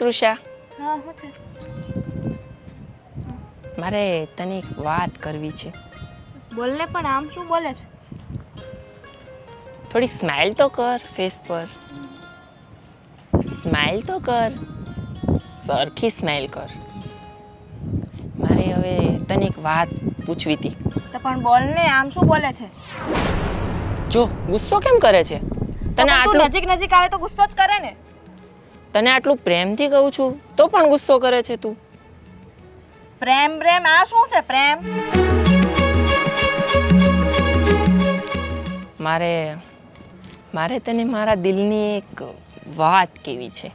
કૃષા, હા હું છે મારે તને એક વાત કરવી છે. બોલને પણ આમ શું બોલે છે? થોડી સ્માઇલ તો કર ફેસ પર. સ્માઇલ તો કર, સરખી સ્માઇલ કર. મારે હવે તને એક વાત પૂછવી હતી. તો પણ બોલને આમ શું બોલે છે? જો ગુસ્સો કેમ કરે છે? તો તને પણ તું આટલું નજીક નજીક આવે તો ગુસ્સો જ કરે ને. તને આટલું પ્રેમથી કહું છું તો પણ ગુસ્સો કરે છે તું. પ્રેમ પ્રેમ આ શું છે પ્રેમ? મારે તને મારા દિલની એક વાત કહેવી છે.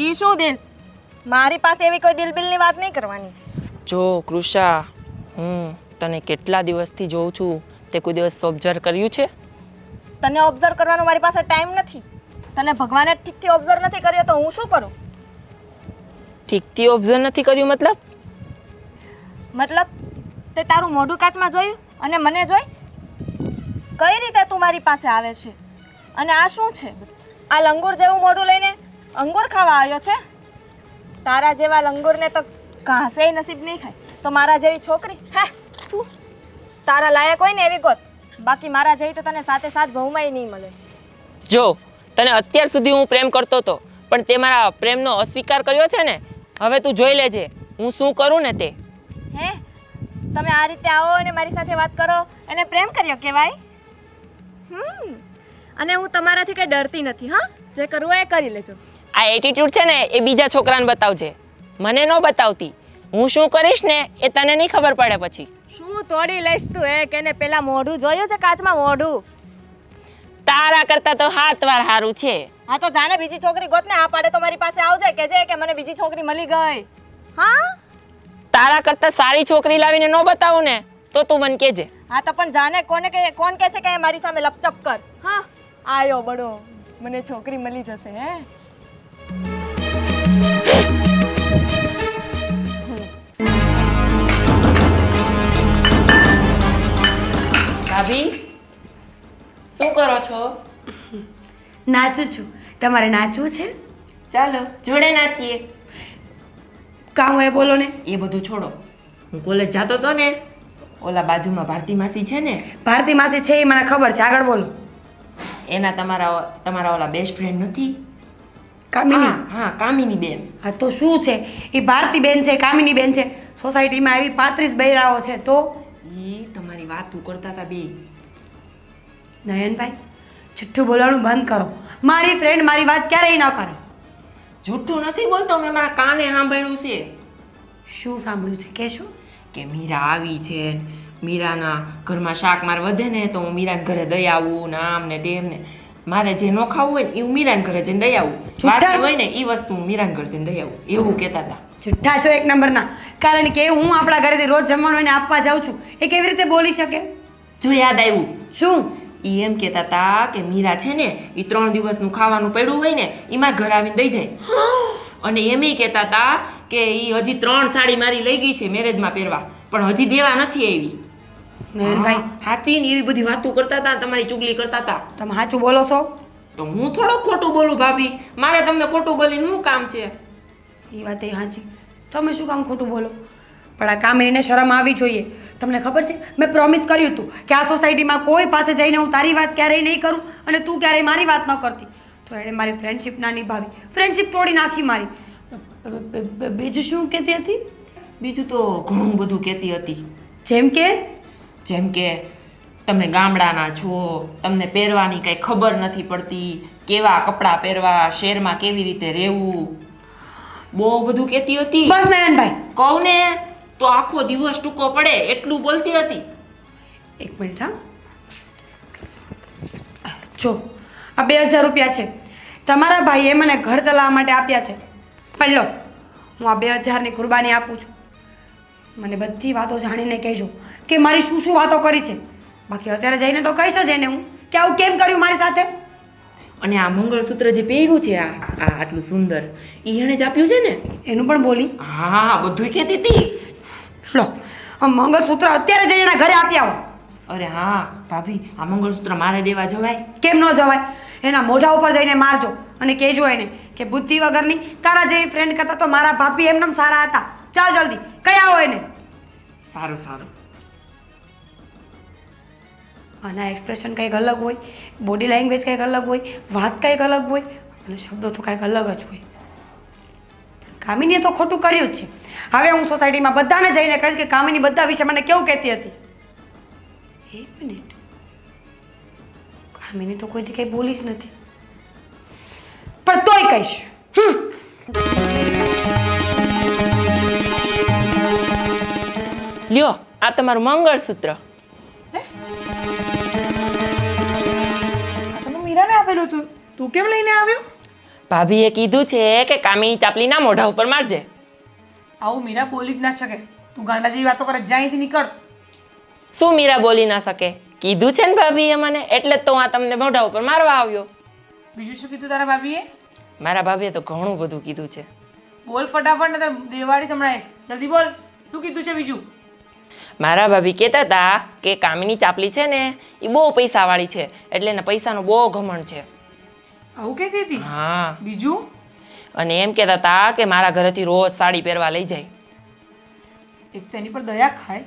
ઈ શું દિલ? મારી પાસે એવી કોઈ દિલબિલની વાત નહીં કરવાની. જો કૃષા, હું તને કેટલા દિવસથી જોઉં છું, તે કોઈ દિવસ ઓબ્ઝર્વ કર્યું છે? તને ઓબ્ઝર્વ કરવાનો મારી પાસે ટાઈમ નથી. તને ભગવાને ઠીકથી ઓબ્ઝર્વ નથી કર્યો તો હું શું કરું? ઠીકથી ઓબ્ઝર્વ નથી કર્યું મતલબ? મતલબ તે તારું મોઢું કાચમાં જોયું અને મને જોઈ? કઈ રીતે તું મારી પાસે આવે છે? અને આ શું છે? આ લંગૂર જેવું મોઢું લઈને અંગૂર ખાવા આવ્યો છે? તારા જેવા લંગૂરને તો ઘાસે નસીબ નહીં ખાય તો મારા જેવી છોકરી હે તું તારા લાયક હોય ને એવી ગોત. બાકી મારા જેવી તો તને સાથે સાથ ભવમાંય નહીં મળે. જો તને અત્યાર સુધી હું પ્રેમ કરતો હતો, પણ તે મારા પ્રેમનો અસ્વીકાર કર્યો છે ને. હવે તું જોઈ લેજે હું શું કરું ને તે. હે તમે આ રીતે આવો અને મારી સાથે વાત કરો એને પ્રેમ કર્યો કહેવાય? અને હું તમારાથી કંઈ ડરતી નથી. હા, જે કરવું હોય એ કરી લેજો. આ એટીટ્યુડ છે ને એ બીજા છોકરાને બતાવજે, મને ન બતાવતી. હું શું કરીશ ને એ તને નહીં ખબર પડે પછી. શું તોડી લઈશ તું? કેને પેલા મોઢું જોયું છે કાચમાં મોઢું? તારા કરતા તો 7 વાર સારું છે. હા તો જાને બીજી છોકરી ગોતને. આ પાડે તો મારી પાસે આવજે કહેજે કે મને બીજી છોકરી મળી ગઈ. હા તારા કરતા સારી છોકરી લાવીને ન બતાવું ને તો તું મને કહેજે. હા તો પણ જાને કોણ કહે છે કે મારી સામે લપચપ કર? હા આયો બડો, મને છોકરી મળી જશે. હે ભાભી શું કરો છો? નાચું છું. તમારે નાચવું છે? ચાલો જોડે નાચીએ. કામ હોય બોલો ને. એ બધું છોડો. હું કોલેજ જતો હતો ને, ઓલા બાજુમાં ભારતી માસી છે ને, ભારતી માસી છે એ મને ખબર છે, આગળ બોલો. એના તમારા ઓલા બેસ્ટ ફ્રેન્ડ નથી? કામિની? હા કામિની બેન. હા તો શું છે? એ ભારતી બેન છે, કામિની બેન છે. સોસાયટીમાં આવી 35 બૈરાઓ છે તો એ તમારી વાતું કરતા હતા બે. નયનભાઈ જુઠ્ઠું બોલવાનું બંધ કરો. મારી ફ્રેન્ડ મારી વાત ક્યારેય ન કરે. જૂઠું નથી બોલતો, મેં મારા કાને સાંભળ્યું છે. શું સાંભળ્યું છે કે શું? કે મીરા આવી છે, મીરાના ઘરમાં શાક માર વધે ને તો હું મીરાના ઘરે દઈ આવું ને આમ ને તેમ ને. મારે જે ન ખાવું હોય ને એ હું મીરાના ઘરે જઈને દઈ આવું. વાસી હોય ને એ વસ્તુ હું મીરાના ઘરે જઈને દઈ આવું, એવું કહેતા હતા. જુઠ્ઠા છો એક નંબરના. કારણ કે હું આપણા ઘરેથી રોજ જમવાનું એને આપવા જાઉં છું. એ કેવી રીતે બોલી શકે? જો યાદ આવ્યું. શું? એ એમ કહેતા હતા કે મીરા છે ને એ 3 દિવસનું ખાવાનું પડ્યું હોય ને એમાં ઘર આવીને દઈ જાય. અને એમ કહેતા હતા કે એ હજી 3 સાડી મારી લઈ ગઈ છે મેરેજમાં પહેરવા, પણ હજી દેવા નથી આવી. નયનભાઈ હાચી ને એવી બધી વાતો કરતા હતા, તમારી ચુગલી કરતા હતા. તમે સાચું બોલો છો? તો હું થોડો ખોટું બોલું ભાભી? મારે તમને ખોટું બોલીને શું કામ છે? એ વાત એ સાચી. તમે શું કામ ખોટું બોલો? પણ આ કામિનીને શરમ આવી જોઈએ. તમને ખબર છે મેં પ્રોમિસ કર્યું હતું કે આ સોસાયટીમાં કોઈ પાસે જઈને હું તારી વાત ક્યારેય નહીં કરું અને તું ક્યારેય મારી વાત ન કરતી. તો એણે મારી ફ્રેન્ડશિપ ના નિભાવી, ફ્રેન્ડશિપ તોડી નાખી મારી. બીજું શું કહેતી હતી? બીજું તો ઘણું બધું કહેતી હતી. જેમ કે તમે ગામડાના છો, તમને પહેરવાની કંઈ ખબર નથી પડતી, કેવા કપડાં પહેરવા, શહેરમાં કેવી રીતે રહેવું, બહુ બધું કહેતી હતી. બસ નયનભાઈ કહું ને તો આખો દિવસ ટૂંકો પડે એટલું બોલતી હતી. એક મિનિટ હા. જો આ 2000 રૂપિયા છે, તમારા ભાઈએ મને ઘર ચલાવવા માટે આપ્યા છે. પણ લો હું આ 2000ની કુરબાની આપું છું. મને બધી વાતો જાણીને કહેજો કે મારી શું શું વાતો કરી છે. બાકી અત્યારે જઈને તો કહીશ જ એને હું કે આવું કેમ કર્યું મારી સાથે. અને આ મંગળસૂત્ર જે પહેર્યું છે આ આટલું સુંદર એ એણે જ આપ્યું છે ને? એનું પણ બોલી. હા બધું કહેતી હતી. લો આ મંગળસૂત્ર અત્યારે જઈને એના ઘરે આપી આવો. અરે હા ભાભી, આ મંગળસૂત્ર મારે દેવા જવાય? કેમ ન જવાય? એના મોઢા ઉપર જઈને મારજો અને કહેજો એને કે બુદ્ધિ વગરની તારા જેવી ફ્રેન્ડ કરતાં તો મારા ભાભી એમનેમ સારા હતા. જાઓ જલ્દી કઈ આવો એને. સારું સારું. આના એક્સપ્રેશન કંઈક અલગ હોય, બોડી લેંગ્વેજ કંઈક અલગ હોય, વાત કંઈક અલગ હોય અને શબ્દો તો કંઈક અલગ જ હોય. કામિનીએ તો ખોટું કર્યું જ છે. હવે હું સોસાયટીમાં બધાને જઈને કહીશ કે કામિની બધા વિશે મને કેવું કહેતી હતી. એક મિનિટ, કામિની તો કોઈથી કંઈ બોલી જ નથી, પણ તોય કહીશ. લ્યો આ તમારું મંગળસૂત્ર. મીરાને આપેલું હતું, તું કેમ લઈને આવ્યો? ભાભીએ કીધું છે કે કામિની ચાપલીના મોઢા ઉપર મારજે. આવું મીરા બોલી જ ના શકે. તું ગાંડા જેવી વાતો કરે, જા અહીંથી નીકળ. શું મીરા બોલી ના શકે? કીધું છે ને ભાભીએ મને, એટલે જ તો આ તમને મોઢા ઉપર મારવા આવ્યો. બીજું શું કીધું તારા ભાભીએ? મારા ભાભીએ તો ઘણું બધું કીધું છે. બોલ ફટાફટ, ને દેવાળી સંભળાય. જલ્દી બોલ, શું કીધું છે બીજું? મારા ભાભી કહેતા હતા કે કામિની ચાપલી છે ને એ બહુ પૈસાવાળી છે, એટલે એને પૈસાનો બહુ ઘમંડ છે. આવું કહેતી હતી? હા. બીજું? અને એમ કહેતા હતા કે મારા ઘરેથી રોજ સાડી પહેરવા લઈ જાય. એક તો એની પર દયા ખાય,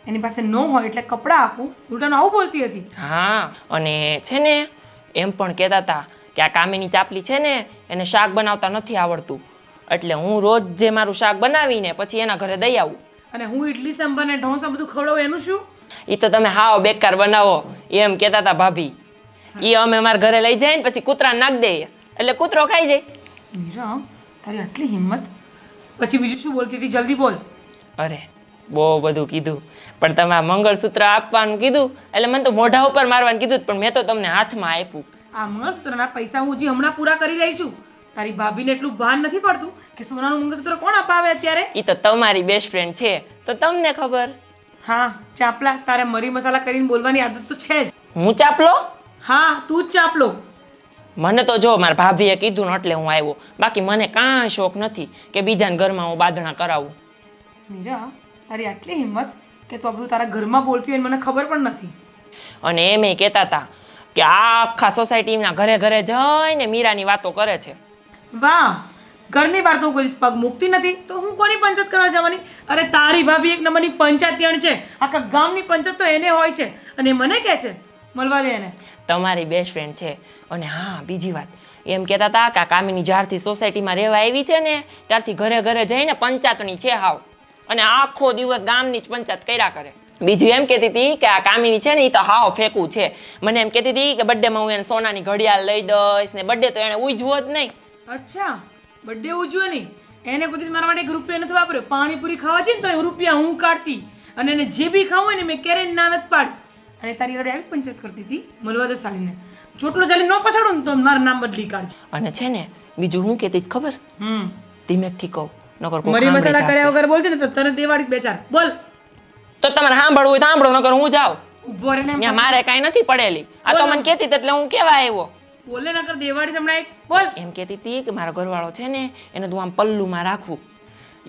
એની પાસે ન હોય એટલે કપડાં આપું, ઉલટાનું આવું બોલતી હતી. હા, અને છે ને એમ પણ કહેતા હતા કે આ કામિની ચાપલી છે ને એને શાક બનાવતા નથી આવડતું, એટલે હું રોજ જે મારું શાક બનાવીને પછી એના ઘરે દઈ આવું. અને હું ઇડલી સાંભાર ને ઢોસા બધું ખવડાવું એનું શું? એ તો તમે હાવ બેકાર બનાવો એમ કહેતા હતા ભાભી. એ અમે અમારા ઘરે લઈ જાય ને પછી કૂતરાને નાખ દઈએ એટલે કૂતરો ખાઈ જાય. મીરા, તારી આટલી હિંમત? પછી બીજું શું બોલતી હતી? જલ્દી બોલ. અરે બહુ બધું કીધું, પણ તમે આ મંગળસૂત્ર આપવાનું કીધું એટલે મને તો મોઢા ઉપર મારવાનું કીધું, પણ મેં તો તમને હાથમાં આપ્યું. આ મંગળસૂત્રના પૈસા હું હજી હમણાં પૂરા કરી રહી છું. તારી ભાભીને એટલું ભાન નથી પડતું કે સોનાનું મંગળસૂત્ર કોણ અપાવે અત્યારે? એ તો તમારી બેસ્ટ ફ્રેન્ડ છે તો તમને ખબર. હા ચાપલા, તારે મરી મસાલા કરીને બોલવાની આદત તો છે જ. હું ચાપલો? હા તું જ ચાપલો. મને તો જો મારા ભાભીએ કીધું ને એટલે હું આવ્યો, બાકી મને કાંઈ શોખ નથી કે બીજાના ઘરમાં હું બાંધણા કરાવું. મીરા, તારી આટલી હિંમત કે તું આ બધું તારા ઘરમાં બોલતી હોય મને ખબર પણ નથી. અને એમ કહેતા હતા કે આ આખા સોસાયટીના ઘરે ઘરે જઈને મીરાની વાતો કરે છે. વાહ, ઘરની બહાર તો કોઈ પગ મૂકતી નથી તો હું કોની પંચાયત કરવા જવાની? અરે તારી ભાભી એક નંબરની પંચાયતિયણ છે, આખા ગામની પંચાયત તો એને હોય છે અને મને કહે છે મળવા દે એને. તમારી બેસ્ટ ફ્રેન્ડ છે. અને હા બીજી વાત, એમ કહેતા હતા કે આ કામિની જ્યારથી સોસાયટીમાં રહેવા આવી છે ને ત્યારથી ઘરે ઘરે જઈને પંચાયતની છે હાવ, અને આખો દિવસ ગામની જ પંચાયત કર્યા કરે. બીજું એમ કહેતી હતી કે આ કામિની છે ને એ તો હાવ ફેંકું છે. મને એમ કહેતી હતી કે બર્થડેમાં હું એને સોનાની ઘડિયાળ લઈ દઈશ ને બર્થડે તો એને ઉજવો જ નહીં. અચ્છા, બર્થડે ઉજવ્યો નહીં? એને કોઈ દિવસ મારા માટે એક રૂપિયા નથી વાપર્યો. પાણીપુરી ખાવા જઈને તો રૂપિયા હું કાઢતી, અને એને જે બી ખાવું હોય ને મેં ક્યારેય ના નથી પાડી. અને તારી ઘરે આવી પંચાયત કરતી હતી મળવા દે સાલીને. ચોટલો ચાલી ન પછાડું ને તો મારું નામ બદલી કાઢજે. અને છે ને બીજું હું કહેતી હતી ખબર? ધીમેકથી કહું નકર કોઈ મરી સાંભળી મસાલા કર્યા જશે. વગર બોલજે ને તો તને દેવાડીશ બે ચાર. બોલ. તો તમારે સાંભળવું હોય તો સાંભળો નકર હું જાઉં. ઉભો રહીને એમ ત્યાં મારે કાંઈ નથી પડેલી. આ તો મને કહેતી હતી એટલે હું કેવા આવ્યો. બોલે નકર દેવાડીશ હમણાં એક. બોલ. એમ કહેતી હતી કે મારો ઘરવાળો છે ને એને તું આમ પલ્લુમાં રાખવું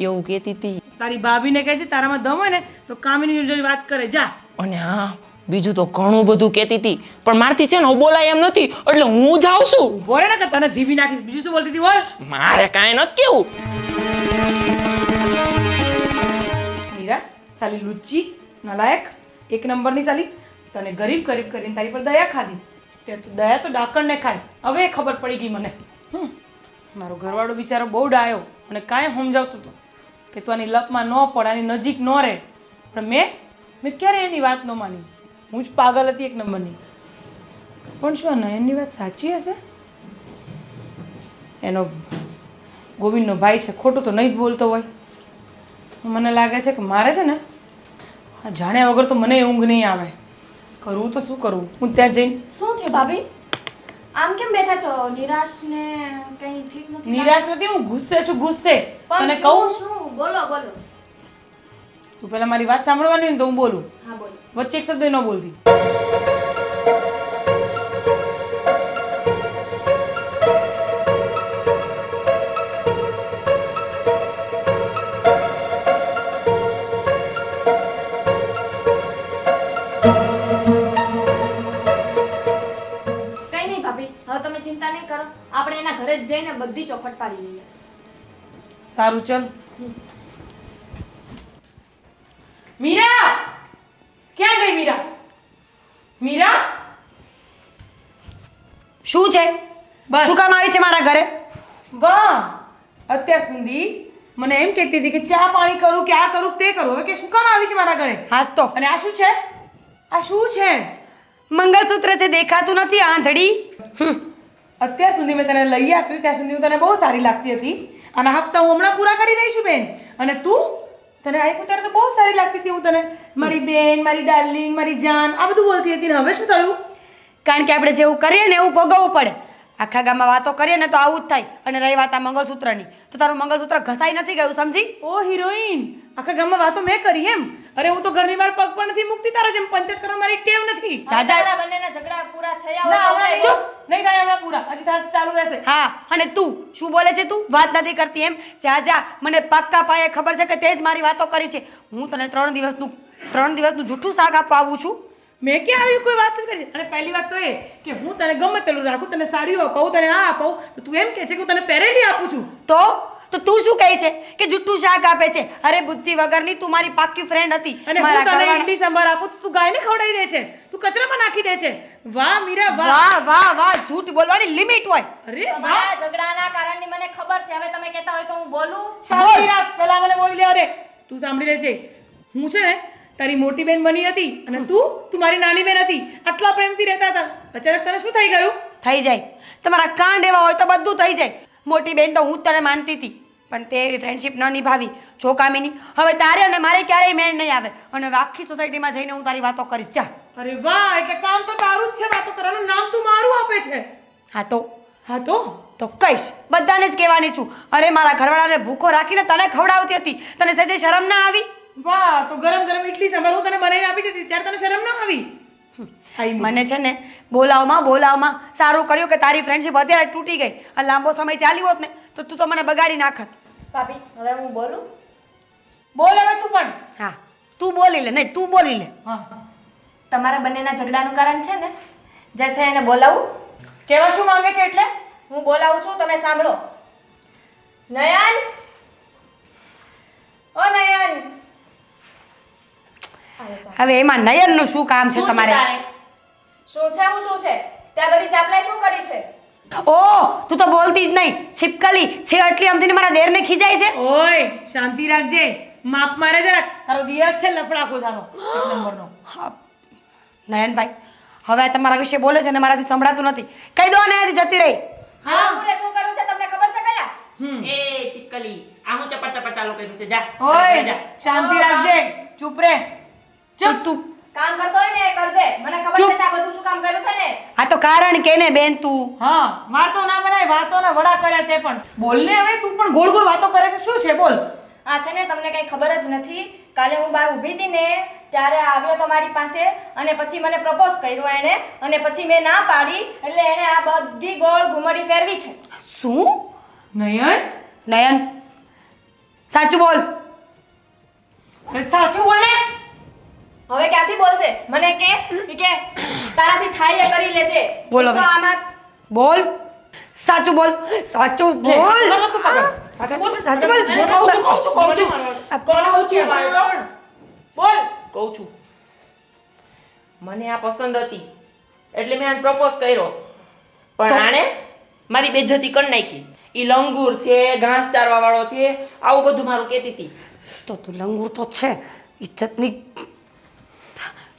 એવું કહેતી હતી. તારી ભાભીને કહે છે તારામાં દમ હોય ને તો કામિની જોડે વાત કરે જા. અને હા બીજું તો ઘણું બધું કહેતી હતી, પણ મારથી છે ને હું બોલાય એમ નથી એટલે હું જાઉં છું. ઉભો રહે ને કે તને ધીબી નાખીશ. બીજું શું બોલતી હતી? બોલ. મારે કાંઈ નથી કેવું. મીરા, સાલી લુચ્ચી નલાયક એક નંબરની સાલી, તને ગરીબ ગરીબ કરીને તારી પર દયા ખાધી. તે તો દયા તો ડાકણને ખાય. હવે ખબર પડી ગઈ મને. મારો ઘરવાળો બિચારો બહુ ડાયો અને કાંઈ સમજાવતો હતો કે તું આની લપમાં ન પડ, આની નજીક ન રહે, પણ મેં ક્યારે એની વાત ન માની. હું જ પાગલ હતી એક નંબરની. પણ શું આ નયનની વાત સાચી હશે? એનો ગોવિંદનો ભાઈ છે, ખોટું તો નહીં જ બોલતો હોય. મને લાગે છે કે મારે છે ને આ જાણ્યા વગર તો મને ઊંઘ નહીં આવે. કરવું તો શું કરવું? હું ત્યાં જઈને શું થયું ભાભી? આમ કેમ બેઠા છો? નિરાશ ને કંઈ ઠીક નથી? નિરાશ નથી, હું ગુસ્સે છું, ગુસ્સે. પણ તને કહું? શું? બોલો બોલો. તું પહેલા મારી વાત સાંભળવાની હોય ને તો હું બોલું. હા બોલો. વચ્ચે એક શબ્દ ન બોલતી. કંઈ નહીં ભાભી, ભાભી હવે તમે ચિંતા નહીં કરો, આપણે એના ઘરે જ જઈને બધી ચોખટ પાડી લઈએ. સારું ચલ. મીરા, ક્યાં ગઈ મીરા? મીરા, શું છે? બસ. શું કામ આવી છે મારા ઘરે? વાહ, અત્યાર સુધી મને એમ કહેતી હતી કે ચા પાણી કરું કે આ કરું તે કરું, હવે કે શું કામ આવી છે મારા ઘરે? હાસ તો અને આ શું છે? આ શું છે? મંગળસૂત્ર છે, દેખાતું નથી આંધળી? અત્યાર સુધી મેં તને લઈ આપ્યું ત્યાં સુધી હું તને બહુ સારી લાગતી હતી. આના હપ્તા હું હમણાં પૂરા કરી રહી છું બેન. અને તું, તને આપ્યું ત્યારે તો બહુ સારી લાગતી હતી. હું તને મારી બેન, મારી ડાર્લિંગ, મારી જાન આ બધું બોલતી હતી. ને હવે શું થયું? કારણ કે આપણે જેવું કરીએ ને એવું ભોગવવું પડે. આખા ગામમાં વાતો કરીએ ને તો આવું જ થાય. અને રહી વાત આ મંગળસૂત્રની, તો તારું મંગળસૂત્ર ઘસાઈ નથી ગયું, સમજી? ઓ હિરોઈન, આખા ગામમાં વાતો મેં કરી એમ? અરે હું તો ઘરની બહાર પગ પણ નથી મૂકતી, તારા જેમ પંચાયત કરવા મારી ટેવ નથી. તમારા બંનેના ઝઘડા પૂરા થયા ના, હોય હમણાં તો ચૂપ નહીં થાય હમણાં પૂરા, હજી તાર ચાલુ રહેશે. હા, અને તું શું બોલે છે? તું વાત નથી કરતી એમ? જા જા, મને પાક્કા પાયે ખબર છે કે તે જ મારી વાતો કરી છે. હું તને 3 દિવસનું જૂઠું શાક આપવા આવું છું. મેં ક્યાં આવી કોઈ વાત જ કરી છે? અને પહેલી વાત તો એ કે હું તને ગમે તેટલું રાખું, તને સાડીઓ અપાવું, તને આ અપાવું, તો તું એમ કહે છે કે હું તને પહેરેલી આપું છું. તો તું શું કહે છે કે જૂઠું શાક આપે છે? અરે બુદ્ધિ વગરની, તું મારી પાક્કી ફ્રેન્ડ હતી. અને હું તને ઇડલી સંભાર આપું તો તું ગાયને ખવડાવી દે છે, તું કચરામાં નાખી દે છે. વાહ મીરા વાહ. વાહ વાહ વાહ, જૂઠ બોલવાની લિમિટ હોય. અરે વાહ. તમારા ઝઘડાના કારણની મને ખબર છે. હવે તમે કહેતા હોય તો હું બોલું? શાંતિ રાખ, પહેલા મને બોલી લે. અરે તું સાંભળી લેજે, હું છે ને તારી મોટી બેન બની હતી અને તું મારી નાની બેન હતી. આટલા પ્રેમથી રહેતા હતા, અચાનક તને શું થઈ ગયું? થઈ જાય, તમારા કાંડ એવા હોય તો બધું થઈ જાય. મોટી બેન તો હું જ તને માનતી હતી, પણ તે એવી ફ્રેન્ડશિપ ન નિભાવી. જો કામિની, હવે તારે અને મારે ક્યારેય મેળ નહીં આવે. અને હવે આખી સોસાયટીમાં જઈને હું તારી વાતો કરીશ. જા. અરે વાહ, એટલે કામ તો તારું જ છે, વાતો કરવાનું નામ તું મારું આપે છે. હા તો કહીશ, બધાને જ કહેવાની છું. અરે મારા ઘરવાળાને ભૂખો રાખીને તને ખવડાવતી હતી, તને સહેજે શરમ ના આવી? વાહ, તો ગરમ ગરમ ઇડલી સંભાર હું તને બનાવીને આપી દીધી, ત્યારે તને શરમ ના આવી? મને છે ને બોલાવમાં સારું કર્યું કે તારી ફ્રેન્ડશિપ અત્યારે તૂટી ગઈ. આ લાંબો સમય ચાલ્યો હોત ને તો તું તો મને બગાડી નાખત. ભાભી હવે હું બોલું? બોલ હવે તું પણ. હા, તું બોલી લે. નહીં, તું બોલી લે. હા, તમારા બંનેના ઝઘડાનું કારણ છે ને, જે છે એને બોલાવું? કેવા શું માંગે છે એટલે? હું બોલાવું છું, તમે સાંભળો. નયન, ઓ નયન. હવે એમાં નયનનું શું કામ છે શું છે તમારે? તારે? શું છે? હું શું છે? ત્યાં બધી ચાપલાઈ શું કરી છે? ઓ, તું તો બોલતી જ નહીં. છીપકલી છે એટલી આમથી મારા દેરને ખીજાય છે. ઓય શાંતિ રાખજે, માપ મારે જરા. તારો દિયર છે લફડાકો તારો એક નંબરનો. હા, નયનભાઈ, હવે આ તમારા વિશે બોલે છે ને મારાથી સંભળાતું નથી. કહી દો ને, અહીંયાથી જતી રહી. હા, પૂરે શું કરવું છે તમને ખબર છે પહેલા? એ ચિક્કલી, આ હું ચપટ ચપટ ચાલુ કર્યું છે. જા ઓય જા. શાંતિ રાખજે, ચૂપ રે. ચૂપ તું. કામ કરતો હોય ને એ કરજે. મને ખબર છે તે આ બધું શું કામ કર્યું છે ને. આ તો કારણ કે ને બેન તું. હા, વાતો ના બનાય, વાતોના વડા કર્યા તે પણ. બોલ ને હવે, તું પણ ગોળ ગોળ વાતો કરે છે, શું છે બોલ? આ છે ને તમને કઈ ખબર જ નથી. કાલે હું બહાર ઊભી હતી ને ત્યારે આવ્યો તો મારી પાસે અને પછી મને પ્રપોઝ કર્યો એણે અને પછી મેં ના પાડી એટલે એણે આ બધી ગોળ ઘુમડી ફેરવી છે. શું? નયન, નયન, સાચું બોલ. અરે સાચું બોલ ને. હવે ક્યાંથી બોલશે? મને કે તારાથી થાય એ કરી લેજે. બોલ હવે. તો આમાં બોલ, સાચું બોલ. સાચું લે, બોલ. બોલ તું પકડ. સાચું બોલ, સાચું બોલ. અરે કહું છું. કોણ કહું છું? બોલ. કહું છું, મને આ પસંદ હતી એટલે મેં આને પ્રપોઝ કર્યો, પણ તો? આણે મારી બેઇજ્જતી કરી નાખી. ઈ લંગૂર છે, ઘાસ ચારવા વાળો છે, આવું બધું મારું કહેતી હતી. તો તું લંગૂર તો છે, ઇજ્જતની.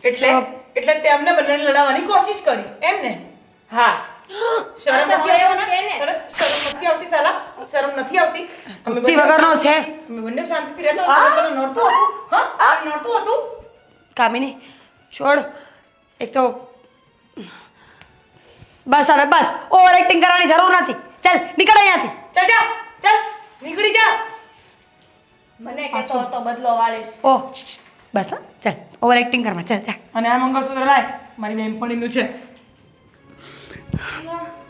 એટલે તે અમને બંનેને લડાવવાની કોશિશ કરી એમ ને? હા, શરમ તો નથી હવે એવું જ આવતી કહે ને. ને? શરમ નથી આવતી સાલા? શરમ નથી આવતી? અમે બુદ્ધિ બંને વગરનો છે. અમે બંને શાંતિથી રહેતા હતા, તને નડતું હતું? હા, આ નડતું હતું? કામિની, છોડ. એક તો બસ, હવે બસ. ઓવર એક્ટિંગ કરવાની જરૂર નથી. ચાલ નીકળ અહીંયાથી. ચાલ જા, ચાલ નીકળી જા. મને કહેતો હતો બદલો વાળીશ. ઓહ, બસ હા, ચાલ. ઓવર એક્ટિંગ કરમાં, ચાલ ચાલ. અને આ મંગળસૂત્ર લાય, મારી બેનપણીનું છે.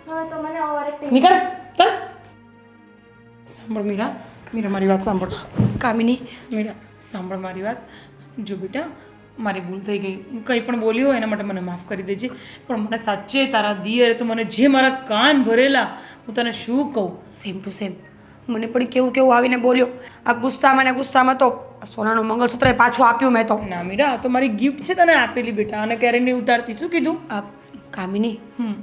હવે તો મને ઓવર એક્ટિંગ. નીકળ, ચાલ. સાંભળ મીરા, મીરા મારી વાત સાંભળ. કામિની, મીરા સાંભળ મારી વાત. જો બેટા, મારી ભૂલ થઈ ગઈ, હું કંઈ પણ બોલી હોય એના માટે મને માફ કરી દેજે. પણ મને સાચે તારા દિયરે તો મને જે મારા કાન ભરેલા, હું તને શું કહું. સેમ ટુ સેમ મને પણ કેવું કેવું આવીને બોલ્યો. આ ગુસ્સામાં ને ગુસ્સામાં તો આ સોનાનું મંગળસૂત્ર પાછું આપ્યું મેં તો. ના મીરા, આ તો મારી ગિફ્ટ છે તને આપેલી બેટા, અને ક્યારે નહીં ઉતારતી. શું કીધું? આ Kamini hmm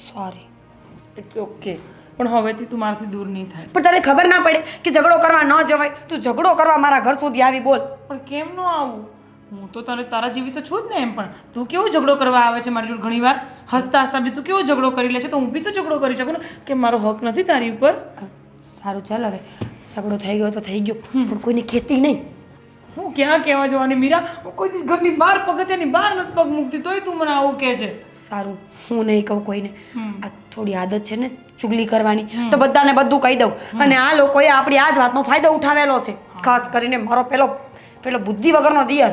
sorry. It's okay. પણ હવેથી તું મારાથી દૂર નહીં થાય. પણ તને ખબર ના પડે કે ઝઘડો કરવા ન જવાય. તું ઝઘડો કરવા મારા ઘર સુધી આવી બોલ. પણ કેમ ન આવું? હું તો તને તારા જેવી તો છું જ ને. એમ પણ તું કેવો ઝઘડો કરવા આવે છે મારી જોડે ઘણી વાર, હસતા હસતા બી તું કેવો ઝઘડો કરી લે છે. તો હું બી તો ઝઘડો કરી શકું ને, કે મારો હક નથી તારી ઉપર. સારું ચાલ હવે ઝઘડો થઈ ગયો તો થઈ ગયો, પણ કોઈની ખેતી નહીં. હું ક્યાં કહેવા જવાની મીરા? હું કોઈ દિવસ ઘરની બહાર પગથિયાની બહાર નથી પગ મૂકતી, તોય તું મને આવું કહે છે. સારું હું નહીં કહું કોઈને. આ થોડી આદત છે ને ચુગલી કરવાની, તો બધાને બધું કહી દઉં. અને આ લોકોએ આપણી આ જ વાતનો ફાયદો ઉઠાવેલો છે, ખાસ કરીને મારો પેલો બુદ્ધિ વગરનો દિયર.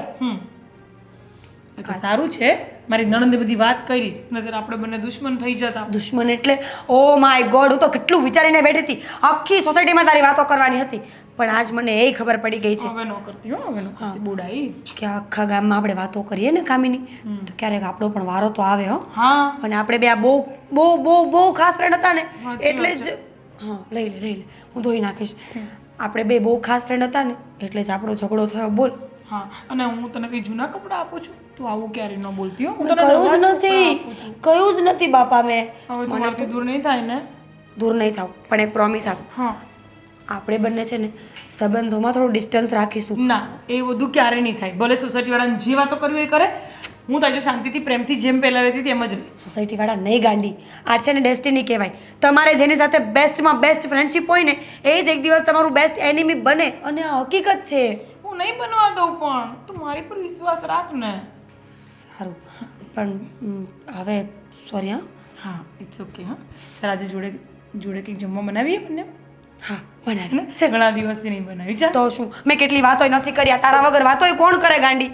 એ તો સારું છે, મારી નણંદે બધી વાત કરી, નહીતર આપણે બંને દુશ્મન થઈ જતા. દુશ્મન એટલે ઓ માય ગોડ, હું તો કેટલું વિચારીને બેઠી હતી. આખી સોસાયટીમાં તારી વાતો કરવાની હતી, પણ આજ મને એ ખબર પડી ગઈ છે હવે ન કરતી હો, હવે ન કરતી બોડાઈ. કે આખા ગામમાં આપણે વાતો કરીએ ને કામિની, તો ક્યારેક આપણો પણ વારો તો આવે હો. હા અને આપણે બે આ બહુ બહુ બહુ બહુ ખાસ ફ્રેન્ડ હતા ને, સાચી એટલે વાત જ હા લઈ લે હું ધોઈ નાખીશ. આપણે બે બહુ ખાસ ફ્રેન્ડ હતા ને, એટલે જ આપણો ઝઘડો થયો. બોલ. હા, અને હું તને કઈ જૂના કપડાં આપું છું, તું આવું ક્યારે ન બોલતી હો. હું મેં તને કહ્યું જ નવા નથી, કપડાં આપું છું. કહ્યું જ નથી બાપા મેં. હવે તું મારાથી દૂર નહીં થાય ને? દૂર નહીં થાવ, પણ એક પ્રોમિસ આપ. હા. આપણે બંને છે ને સંબંધોમાં થોડું ડિસ્ટન્સ રાખીશું. ના, એ બધું ક્યારે નહીં થાય. ભલે સોસાયટી વાળાને જે વાતો કરવી હોય એ કરે, હું તારી જોડે શાંતિથી પ્રેમથી જેમ પહેલા રહેતી હતી એમ જ રહીશ. સોસાયટી વાળા નહીં ગાંડી, આ છે ને ડેસ્ટિની કહેવાય. તમારે જેની સાથે બેસ્ટમાં બેસ્ટ ફ્રેન્ડશિપ હોય ને, એ જ એક દિવસ તમારું બેસ્ટ એનિમી બને, અને આ હકીકત છે. હું નહીં બનવા દઉં, પણ તું મારી પર વિશ્વાસ રાખ ને. સારું, પણ હવે સોરી હા. હા, ઇટ્સ ઓકે. હા, ચાલ આજે જોડે જોડે કંઈક જમવા બનાવીએ બંને. હા બનાવી ને ઘણા દિવસથી નહીં બનાવી. ચાલ. તો શું, મેં કેટલી વાતોય નથી કર્યા, તારા વગર વાતોય કોણ કરે ગાંડી.